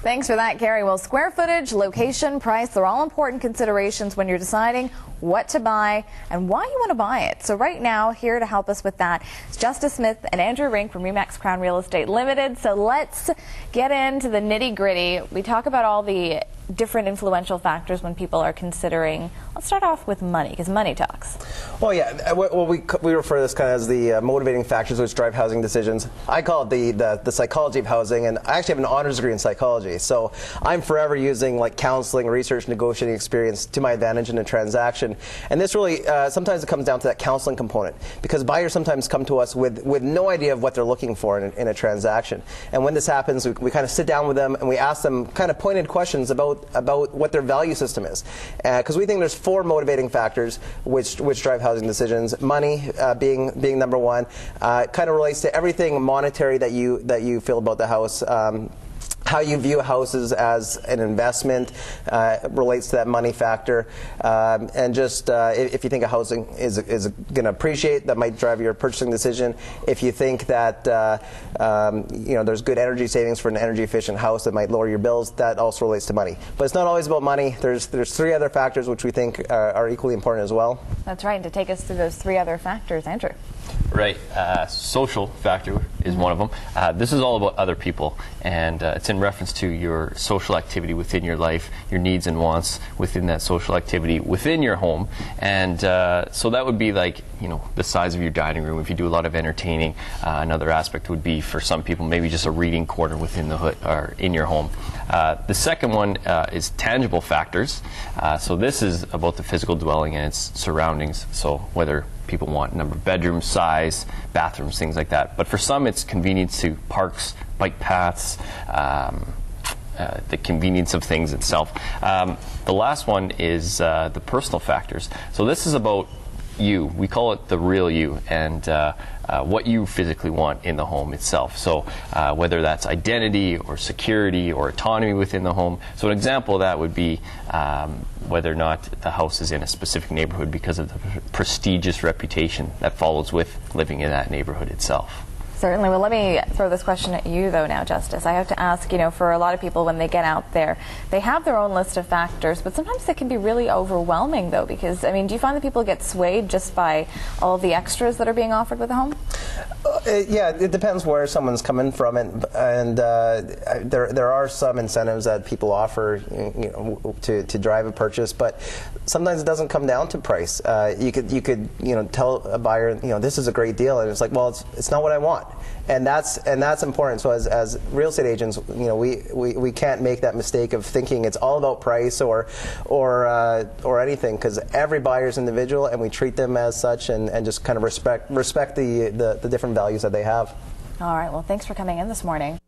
Thanks for that, Carrie. Well, square footage, location, price, they're all important considerations when you're deciding what to buy and why you want to buy it. So right now, here to help us with that is Justus and Andrew from Remax Crown Real Estate Limited. So let's get into the nitty-gritty. We talk about all the different influential factors when people are considering. Let's start off with money, because money talks. Well, yeah. Well, we refer to this kind of as the motivating factors which drive housing decisions. I call it the psychology of housing, and I actually have an honors degree in psychology. So I'm forever using like counseling, research, negotiating experience to my advantage in a transaction. And this really sometimes it comes down to that counseling component, because buyers sometimes come to us with no idea of what they're looking for in a transaction. And when this happens, we kind of sit down with them and we ask them kind of pointed questions about what their value system is, because we think there's 4 motivating factors which drive housing decisions. Money being number 1, kind of relates to everything monetary that you feel about the house. How you view houses as an investment relates to that money factor, and just if you think a housing is going to appreciate, that might drive your purchasing decision. If you think that there's good energy savings for an energy efficient house that might lower your bills, that also relates to money. But it's not always about money. There's 3 other factors which we think are equally important as well. That's right. And to take us through those 3 other factors, Andrew. Right. Social factor is one of them. This is all about other people, and it's in reference to your social activity within your life, your needs and wants within that social activity within your home. And so that would be like, the size of your dining room. If you do a lot of entertaining, another aspect would be for some people maybe just a reading corner within the hood or in your home. The second one is tangible factors. So this is about the physical dwelling and its surroundings. So whether people want number of bedrooms, size, bathrooms, things like that. But for some, it's convenience to parks, bike paths, the convenience of things itself. The last one is the personal factors. So this is about you. We call it the real you, and what you physically want in the home itself. So whether that's identity or security or autonomy within the home. So an example of that would be whether or not the house is in a specific neighborhood because of the prestigious reputation that follows with living in that neighborhood itself. Certainly. Well, let me throw this question at you, though, now, Justus. I have to ask, for a lot of people, when they get out there, they have their own list of factors, but sometimes they can be really overwhelming, though, because, do you find that people get swayed just by all of the extras that are being offered with the home? Yeah, it depends where someone's coming from, and there are some incentives that people offer, to drive a purchase, but sometimes it doesn't come down to price. You could tell a buyer, this is a great deal, and it's like, well, it's not what I want. And that's important. So as real estate agents, we can't make that mistake of thinking it's all about price or anything, because every buyer is individual, and we treat them as such, and just kind of respect the different values that they have. All right. Well, thanks for coming in this morning.